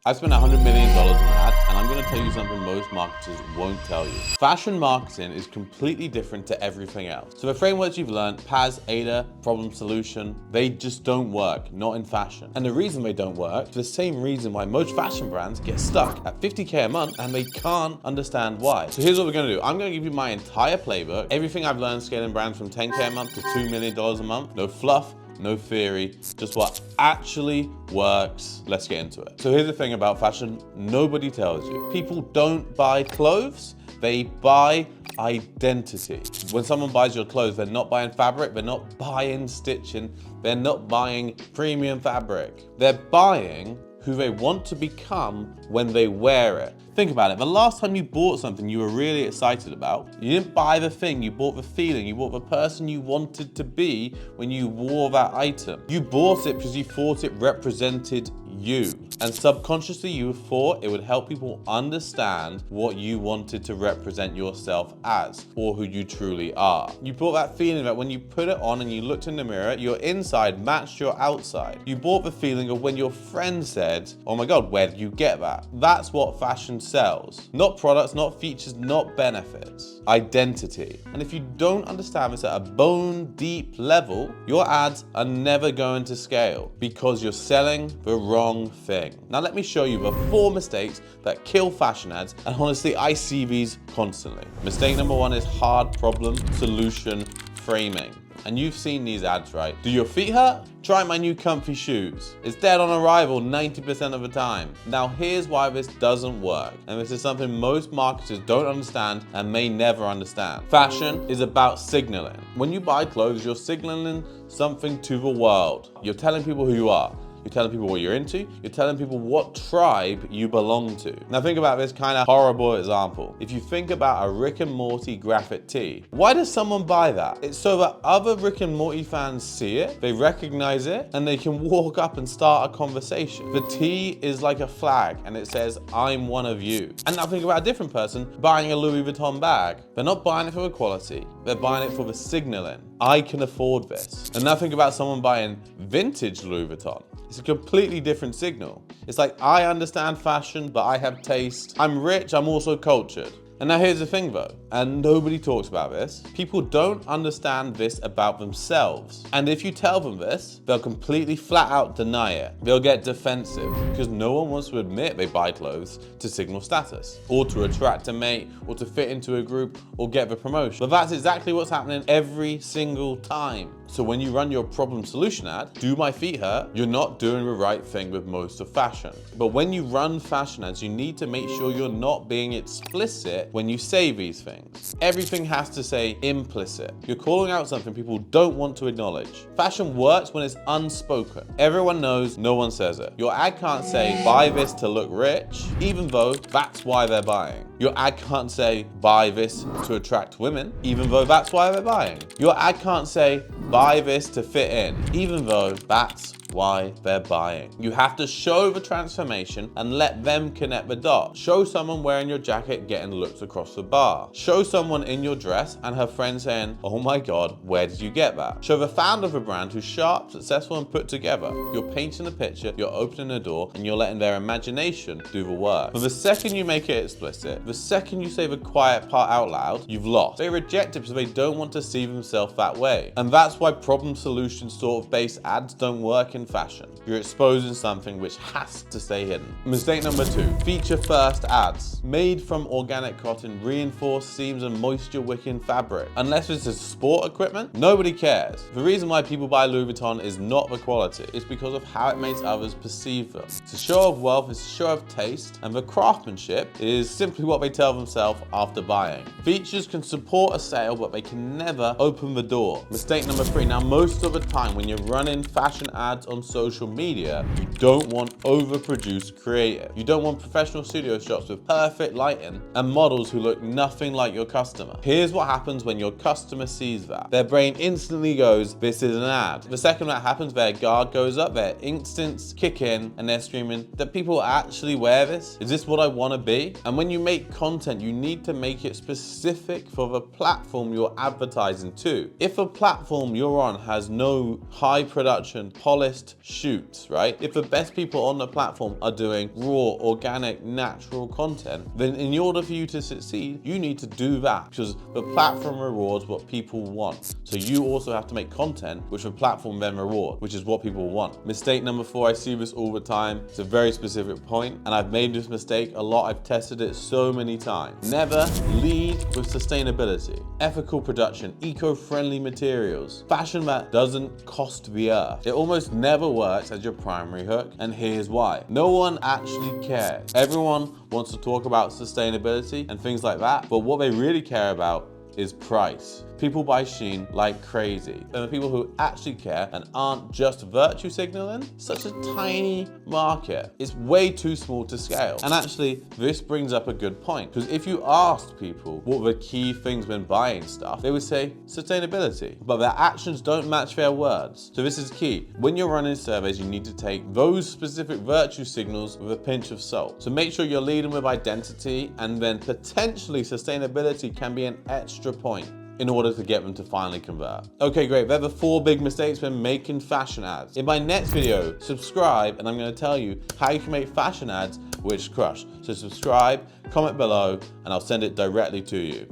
I spent $100 million on ads, and I'm going to tell you something most marketers won't tell you. Fashion marketing is completely different to everything else. So the frameworks you've learned, PAS, AIDA, Problem-Solution, they just don't work, not in fashion. And the reason they don't work is the same reason why most fashion brands get stuck at $50K a month and they can't understand why. So here's what we're going to do. I'm going to give you my entire playbook, everything I've learned scaling brands from $10K a month to $2 million a month, no fluff, no theory, just what actually works. Let's get into it. So here's the thing about fashion, nobody tells you. People don't buy clothes, they buy identity. When someone buys your clothes, they're not buying fabric, they're not buying stitching, they're not buying premium fabric. They're buying who they want to become when they wear it. Think about it, the last time you bought something you were really excited about, you didn't buy the thing, you bought the feeling, you bought the person you wanted to be when you wore that item. You bought it because you thought it represented you. And subconsciously you thought it would help people understand what you wanted to represent yourself as, or who you truly are. You bought that feeling that when you put it on and you looked in the mirror, your inside matched your outside. You bought the feeling of when your friend said, oh my God, where did you get that? That's what fashion sells. Not products, not features, not benefits. Identity. And if you don't understand this at a bone deep level, your ads are never going to scale because you're selling the wrong thing. Now let me show you the 4 mistakes that kill fashion ads, and honestly I see these constantly. Mistake number 1 is hard problem solution framing. And you've seen these ads, right? Do your feet hurt? Try my new comfy shoes. It's dead on arrival 90% of the time. Now here's why this doesn't work. And this is something most marketers don't understand and may never understand. Fashion is about signaling. When you buy clothes, you're signaling something to the world. You're telling people who you are. You're telling people what you're into. You're telling people what tribe you belong to. Now think about this kind of horrible example. If you think about a Rick and Morty graphic tee, why does someone buy that? It's so that other Rick and Morty fans see it, they recognize it, and they can walk up and start a conversation. The tee is like a flag and it says, I'm one of you. And now think about a different person buying a Louis Vuitton bag. They're not buying it for the quality, they're buying it for the signaling. I can afford this. And now think about someone buying vintage Louis Vuitton. It's a completely different signal. It's like, I understand fashion, but I have taste. I'm rich, I'm also cultured. And now here's the thing though, and nobody talks about this. People don't understand this about themselves. And if you tell them this, they'll completely flat out deny it. They'll get defensive because no one wants to admit they buy clothes to signal status or to attract a mate or to fit into a group or get the promotion. But that's exactly what's happening every single time. So when you run your problem solution ad, do my feet hurt? You're not doing the right thing with most of fashion. But when you run fashion ads, you need to make sure you're not being explicit when you say these things. Everything has to say implicit. You're calling out something people don't want to acknowledge. Fashion works when it's unspoken. Everyone knows, no one says it. Your ad can't say, buy this to look rich, even though that's why they're buying. Your ad can't say, buy this to attract women, even though that's why they're buying. Your ad can't say, buy this to fit in, even though that's why they're buying. You have to show the transformation and let them connect the dots. Show someone wearing your jacket getting looked across the bar. Show someone in your dress and her friend saying, oh my God, where did you get that? Show the founder of a brand who's sharp, successful, and put together. You're painting a picture, you're opening a door, and you're letting their imagination do the work. But the second you make it explicit, the second you say the quiet part out loud, you've lost. They reject it because they don't want to see themselves that way. And that's why problem solution sort of based ads don't work in fashion. You're exposing something which has to stay hidden. Mistake number 2, feature first ads. Made from organic cotton, reinforced seams and moisture wicking fabric. Unless it's a sport equipment, nobody cares. The reason why people buy Louis Vuitton is not the quality, it's because of how it makes others perceive them. It's a show of wealth, it's a show of taste, and the craftsmanship is simply what they tell themselves after buying. Features can support a sale, but they can never open the door. Mistake number 3, now most of the time when you're running fashion ads on social media, you don't want overproduced creative. You don't want professional studio shots with perfect lighting and models who look nothing like your customer. Here's what happens when your customer sees that. Their brain instantly goes, this is an ad. The second that happens, their guard goes up, their instincts kick in, and they're screaming, that people actually wear this? Is this what I want to be? And when you make content, you need to make it specific for the platform you're advertising to. If a platform you're on has no high production, polished honest shoots, right? If the best people on the platform are doing raw, organic, natural content, then in order for you to succeed, you need to do that, because the platform rewards what people want. So you also have to make content which the platform then reward, which is what people want. Mistake number 4, I see this all the time. It's a very specific point, and I've made this mistake a lot. I've tested it so many times. Never lead with sustainability, ethical production, eco-friendly materials, fashion that doesn't cost the earth. It almost never works as your primary hook, and here's why. No one actually cares. Everyone wants to talk about sustainability and things like that, but what they really care about is price. People buy Shein like crazy. And the people who actually care and aren't just virtue signaling, such a tiny market. It's way too small to scale. And actually, this brings up a good point, because if you asked people what were the key things when buying stuff, they would say sustainability, but their actions don't match their words. So this is key. When you're running surveys, you need to take those specific virtue signals with a pinch of salt. So make sure you're leading with identity, and then potentially sustainability can be an extra point in order to get them to finally convert. Okay, great. They're the 4 big mistakes when making fashion ads. In my next video, subscribe, and I'm gonna tell you how you can make fashion ads which crush. So subscribe, comment below, and I'll send it directly to you.